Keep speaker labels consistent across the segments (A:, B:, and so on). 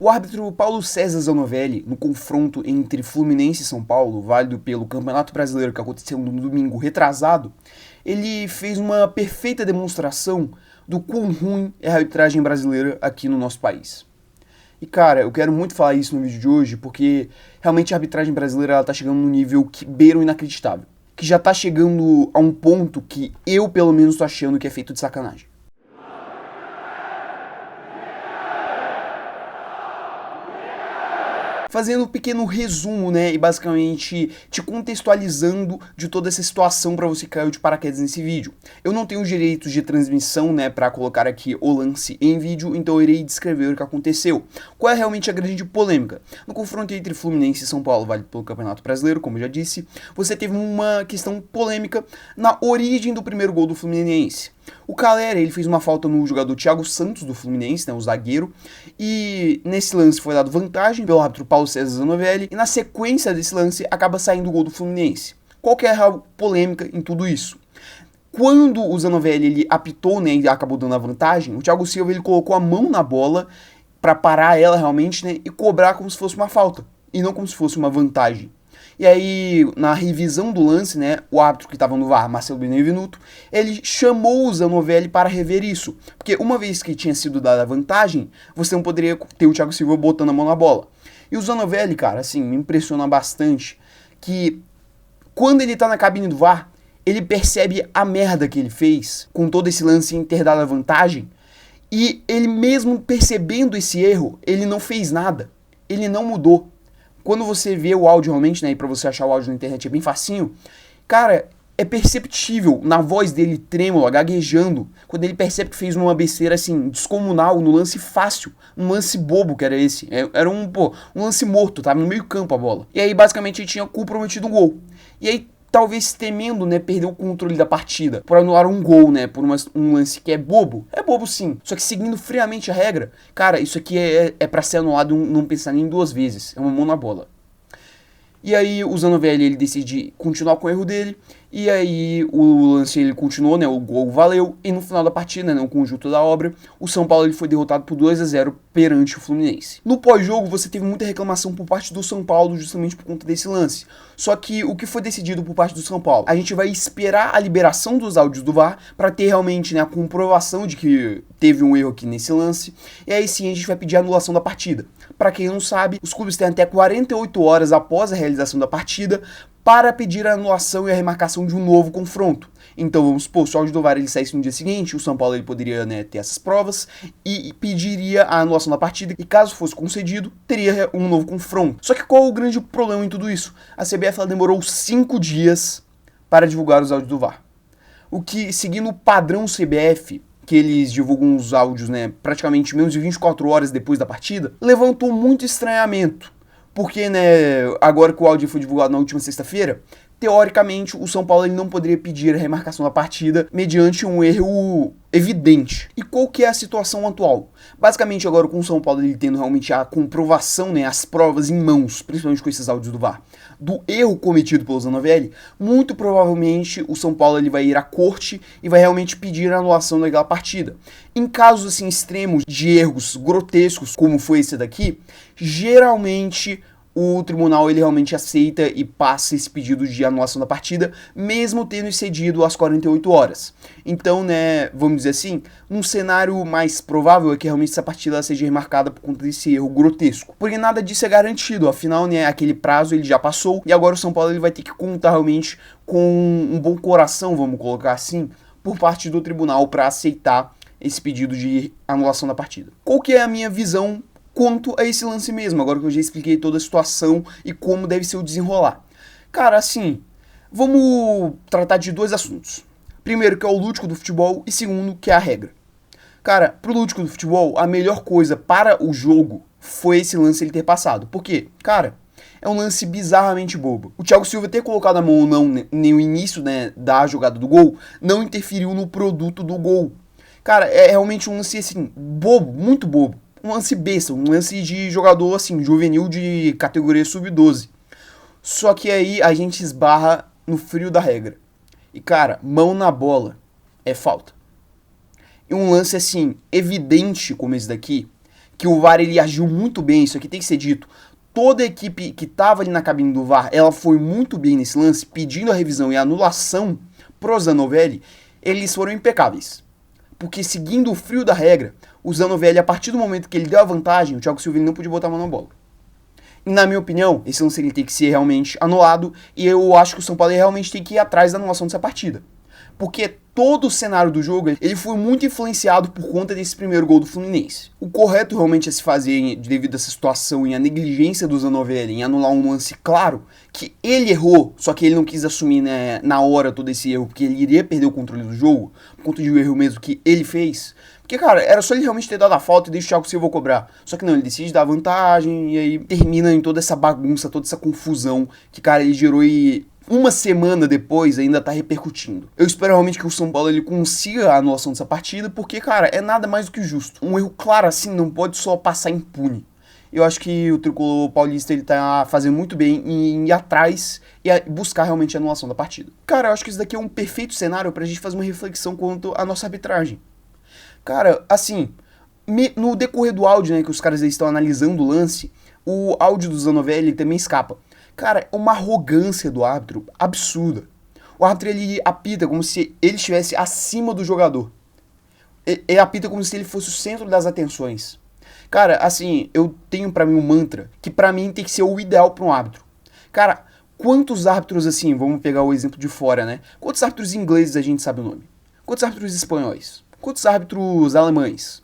A: O árbitro Paulo César Zanovelli, no confronto entre Fluminense e São Paulo, válido pelo Campeonato Brasileiro que aconteceu no domingo retrasado, ele fez uma perfeita demonstração do quão ruim é a arbitragem brasileira aqui no nosso país. E cara, eu quero muito falar isso no vídeo de hoje porque realmente a arbitragem brasileira ela tá chegando num nível que beira o inacreditável. Que já tá chegando a um ponto que eu pelo menos tô achando que é feito de sacanagem. Fazendo um pequeno resumo, né, e basicamente te contextualizando de toda essa situação para você cair de paraquedas nesse vídeo. Eu não tenho os direitos de transmissão, né, para colocar aqui o lance em vídeo, então eu irei descrever o que aconteceu. Qual é realmente a grande polêmica? No confronto entre Fluminense e São Paulo, válido pelo Campeonato Brasileiro, como eu já disse, você teve uma questão polêmica na origem do primeiro gol do Fluminense. O Calera, ele fez uma falta no jogador Thiago Santos do Fluminense, né, o zagueiro, e nesse lance foi dado vantagem pelo árbitro Paulo César Zanovelli, e na sequência desse lance acaba saindo o gol do Fluminense. Qual que é a polêmica em tudo isso? Quando o Zanovelli ele apitou, né, e acabou dando a vantagem, o Thiago Silva ele colocou a mão na bola para parar ela realmente, né, e cobrar como se fosse uma falta, e não como se fosse uma vantagem. E aí, na revisão do lance, né, o árbitro que estava no VAR, Marcelo Benevenuto, ele chamou o Zanovelli para rever isso. Porque uma vez que tinha sido dada a vantagem, você não poderia ter o Thiago Silva botando a mão na bola. E o Zanovelli, cara, assim, me impressiona bastante que quando ele tá na cabine do VAR, ele percebe a merda que ele fez com todo esse lance em ter dado a vantagem. E ele mesmo percebendo esse erro, ele não fez nada. Ele não mudou. Quando você vê o áudio realmente, né, e pra você achar o áudio na internet é bem facinho, cara, é perceptível na voz dele trêmula, gaguejando, quando ele percebe que fez uma besteira, assim, descomunal, no lance fácil, um lance bobo que era esse. Era um lance morto, tava no meio campo a bola. E aí, basicamente, ele tinha comprometido um gol. E aí, talvez temendo, né, perder o controle da partida, por anular um gol, né, por um lance que é bobo sim, só que seguindo friamente a regra, cara, isso aqui é pra ser anulado, não pensar nem duas vezes, é uma mão na bola. E aí o Zanovelli ele decide continuar com o erro dele, e aí o lance ele continuou, né, o gol valeu, e no final da partida, né, o conjunto da obra, o São Paulo ele foi derrotado por 2-0 perante o Fluminense. No pós-jogo você teve muita reclamação por parte do São Paulo justamente por conta desse lance, só que o que foi decidido por parte do São Paulo? A gente vai esperar a liberação dos áudios do VAR para ter realmente, né, a comprovação de que teve um erro aqui nesse lance, e aí sim a gente vai pedir a anulação da partida. Para quem não sabe, os clubes têm até 48 horas após a realização da partida para pedir a anulação e a remarcação de um novo confronto. Então vamos supor, se o áudio do VAR ele saísse no dia seguinte, o São Paulo ele poderia, né, ter essas provas e pediria a anulação da partida, e caso fosse concedido, teria um novo confronto. Só que qual é o grande problema em tudo isso? A CBF ela demorou 5 dias para divulgar os áudios do VAR. O que, seguindo o padrão CBF, que eles divulgam os áudios, né, praticamente menos de 24 horas depois da partida, levantou muito estranhamento. Porque, né, agora que o áudio foi divulgado na última sexta-feira, teoricamente o São Paulo ele não poderia pedir a remarcação da partida mediante um erro evidente. E qual que é a situação atual? Basicamente agora com o São Paulo ele tendo realmente a comprovação, né, as provas em mãos, principalmente com esses áudios do VAR, do erro cometido pelo Zanovelli, muito provavelmente o São Paulo ele vai ir à corte e vai realmente pedir a anulação daquela partida. Em casos assim extremos de erros grotescos, como foi esse daqui, geralmente o tribunal ele realmente aceita e passa esse pedido de anulação da partida, mesmo tendo excedido as 48 horas. Então, né, vamos dizer assim, um cenário mais provável é que realmente essa partida seja remarcada por conta desse erro grotesco. Porque nada disso é garantido, afinal, né, aquele prazo ele já passou e agora o São Paulo ele vai ter que contar realmente com um bom coração, vamos colocar assim, por parte do tribunal para aceitar esse pedido de anulação da partida. Qual que é a minha visão quanto a esse lance mesmo, agora que eu já expliquei toda a situação e como deve ser o desenrolar? Cara, assim, vamos tratar de dois assuntos. Primeiro, que é o lúdico do futebol, e segundo, que é a regra. Cara, pro lúdico do futebol, a melhor coisa para o jogo foi esse lance ele ter passado. Por quê? Cara, é um lance bizarramente bobo. O Thiago Silva ter colocado a mão ou não no início, né, da jogada do gol, não interferiu no produto do gol. Cara, é realmente um lance, assim, bobo, muito bobo. Um lance besta, um lance de jogador, assim, juvenil de categoria sub-12. Só que aí a gente esbarra no frio da regra. E, cara, mão na bola é falta. E um lance, assim, evidente como esse daqui, que o VAR ele agiu muito bem, isso aqui tem que ser dito. Toda a equipe que estava ali na cabine do VAR, ela foi muito bem nesse lance, pedindo a revisão e a anulação pro Zanovelli, eles foram impecáveis. Porque seguindo o frio da regra, o Zanovelli, a partir do momento que ele deu a vantagem, o Thiago Silva ele não podia botar a mão na bola. E na minha opinião, esse lance ele tem que ser realmente anulado, e eu acho que o São Paulo realmente tem que ir atrás da anulação dessa partida. Porque todo o cenário do jogo, ele foi muito influenciado por conta desse primeiro gol do Fluminense. O correto realmente a se fazer, devido a essa situação e a negligência do Zanovelli em anular um lance claro, que ele errou, só que ele não quis assumir, né, na hora todo esse erro, porque ele iria perder o controle do jogo, por conta de um erro mesmo que ele fez. Porque, cara, era só ele realmente ter dado a falta e deixar o Thiago Silva cobrar. Só que não, ele decide dar vantagem e aí termina em toda essa bagunça, toda essa confusão que, cara, ele gerou e uma semana depois ainda tá repercutindo. Eu espero realmente que o São Paulo ele consiga a anulação dessa partida, porque, cara, é nada mais do que justo. Um erro claro assim não pode só passar impune. Eu acho que o tricolor paulista ele tá fazendo muito bem em ir atrás e buscar realmente a anulação da partida. Cara, eu acho que isso daqui é um perfeito cenário pra gente fazer uma reflexão quanto à nossa arbitragem. Cara, assim, no decorrer do áudio, né, que os caras estão analisando o lance, o áudio do Zanovelli também escapa. Cara, é uma arrogância do árbitro absurda. O árbitro, ele apita como se ele estivesse acima do jogador. Ele apita como se ele fosse o centro das atenções. Cara, assim, eu tenho pra mim um mantra que pra mim tem que ser o ideal pra um árbitro. Cara, quantos árbitros, assim, vamos pegar o exemplo de fora, né? Quantos árbitros ingleses a gente sabe o nome? Quantos árbitros espanhóis? Quantos árbitros alemães?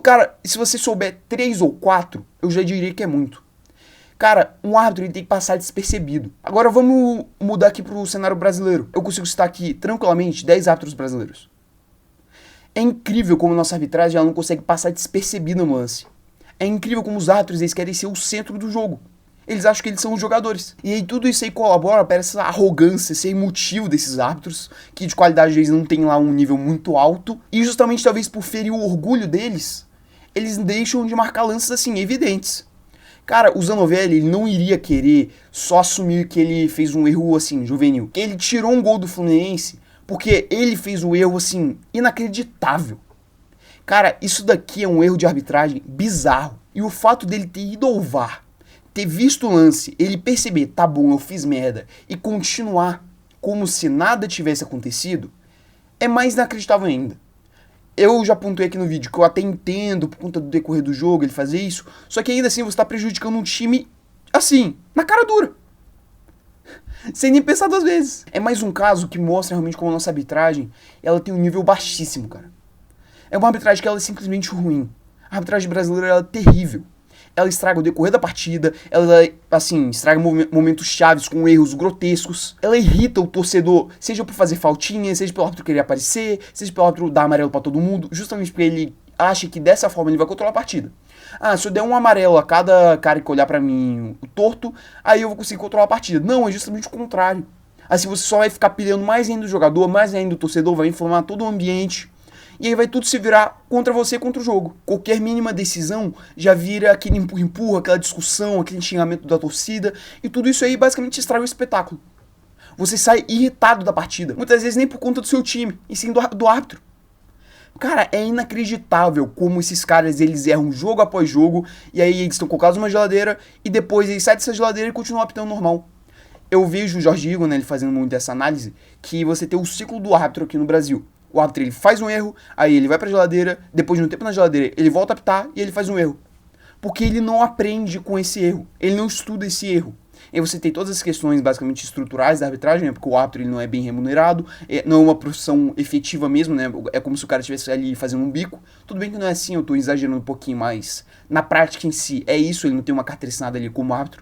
A: Cara, se você souber 3 ou 4, eu já diria que é muito. Cara, um árbitro ele tem que passar despercebido. Agora vamos mudar aqui pro cenário brasileiro. Eu consigo citar aqui, tranquilamente, 10 árbitros brasileiros. É incrível como nossa arbitragem ela não consegue passar despercebida no lance. É incrível como os árbitros eles querem ser o centro do jogo. Eles acham que eles são os jogadores. E aí tudo isso aí colabora para essa arrogância, esse motivo desses árbitros, que de qualidade eles não tem lá um nível muito alto. E justamente talvez por ferir o orgulho deles, eles deixam de marcar lances assim, evidentes. Cara, o Zanovelli ele não iria querer só assumir que ele fez um erro assim, juvenil. Ele tirou um gol do Fluminense porque ele fez um erro assim, inacreditável. Cara, isso daqui é um erro de arbitragem bizarro. E o fato dele ter ido ao VAR, ter visto o lance, ele perceber, tá bom, eu fiz merda, e continuar como se nada tivesse acontecido, é mais inacreditável ainda. Eu já pontuei aqui no vídeo que eu até entendo por conta do decorrer do jogo ele fazer isso, só que ainda assim você tá prejudicando um time, assim, na cara dura. Sem nem pensar 2 vezes. É mais um caso que mostra realmente como a nossa arbitragem, ela tem um nível baixíssimo, cara. É uma arbitragem que ela é simplesmente ruim. A arbitragem brasileira ela é terrível. Ela estraga o decorrer da partida, ela, assim, estraga momentos chaves com erros grotescos. Ela irrita o torcedor, seja por fazer faltinha, seja pelo árbitro querer aparecer, seja pelo árbitro dar amarelo pra todo mundo, justamente porque ele acha que dessa forma ele vai controlar a partida. Ah, se eu der um amarelo a cada cara que olhar pra mim torto, aí eu vou conseguir controlar a partida. Não, é justamente o contrário. Assim você só vai ficar pilhando mais ainda o jogador, mais ainda o torcedor, vai inflamar todo o ambiente. E aí vai tudo se virar contra você, contra o jogo. Qualquer mínima decisão já vira aquele empurra-empurra, aquela discussão, aquele xingamento da torcida. E tudo isso aí basicamente estraga o espetáculo. Você sai irritado da partida. Muitas vezes nem por conta do seu time, e sim do árbitro. Cara, é inacreditável como esses caras eles erram jogo após jogo. E aí eles estão colocados numa geladeira e depois eles saem dessa geladeira e continuam apitando normal. Eu vejo o Jorge Igor, né, ele fazendo muito essa análise, que você tem o ciclo do árbitro aqui no Brasil. O árbitro ele faz um erro, aí ele vai pra geladeira, depois de um tempo na geladeira ele volta a apitar e ele faz um erro. Porque ele não aprende com esse erro, ele não estuda esse erro. E aí você tem todas as questões basicamente estruturais da arbitragem, né, porque o árbitro ele não é bem remunerado, não é uma profissão efetiva mesmo, né, é como se o cara estivesse ali fazendo um bico. Tudo bem que não é assim, eu tô exagerando um pouquinho, mas na prática em si é isso, ele não tem uma carteira assinada ali como árbitro.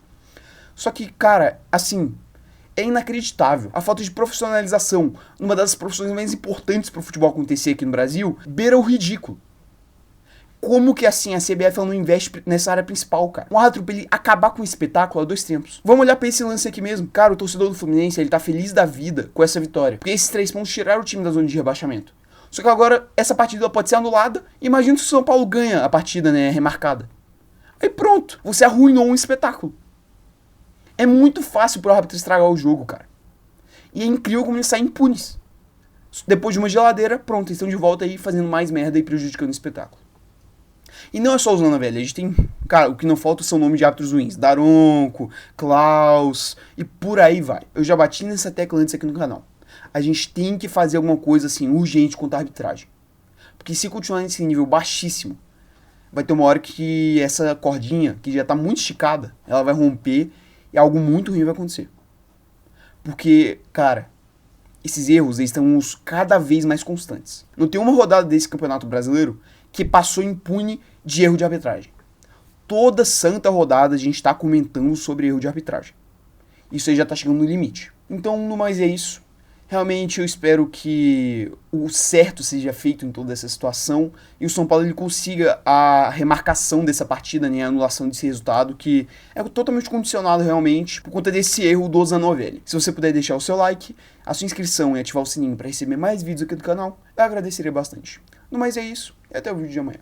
A: Só que, cara, assim, é inacreditável. A falta de profissionalização numa das profissões mais importantes para o futebol acontecer aqui no Brasil beira o ridículo. Como que assim a CBF ela não investe nessa área principal, cara? Um árbitro pra ele acabar com o espetáculo a 2 tempos. Vamos olhar pra esse lance aqui mesmo. Cara, o torcedor do Fluminense ele tá feliz da vida com essa vitória. Porque esses 3 pontos tiraram o time da zona de rebaixamento. Só que agora essa partida pode ser anulada. Imagina se o São Paulo ganha a partida, né, remarcada. Aí pronto, você arruinou um espetáculo. É muito fácil pro árbitro estragar o jogo, cara. E é incrível como eles saem impunes. Depois de uma geladeira, pronto, eles estão de volta aí fazendo mais merda e prejudicando o espetáculo. E não é só os Novelli, a gente tem, cara, o que não falta são nomes de árbitros ruins, Daronco, Klaus e por aí vai. Eu já bati nessa tecla antes aqui no canal. A gente tem que fazer alguma coisa assim urgente contra a arbitragem. Porque se continuar nesse nível baixíssimo, vai ter uma hora que essa cordinha, que já tá muito esticada, ela vai romper e algo muito ruim vai acontecer. Porque, cara, esses erros eles estão cada vez mais constantes. Não tem uma rodada desse Campeonato Brasileiro que passou impune de erro de arbitragem. Toda santa rodada a gente está comentando sobre erro de arbitragem. Isso aí já está chegando no limite. Então, no mais é isso. Realmente eu espero que o certo seja feito em toda essa situação e o São Paulo ele consiga a remarcação dessa partida, né, a anulação desse resultado, que é totalmente condicionado realmente por conta desse erro do Zanovelli. Se você puder deixar o seu like, a sua inscrição e ativar o sininho para receber mais vídeos aqui do canal, eu agradeceria bastante. No mais é isso, e até o vídeo de amanhã.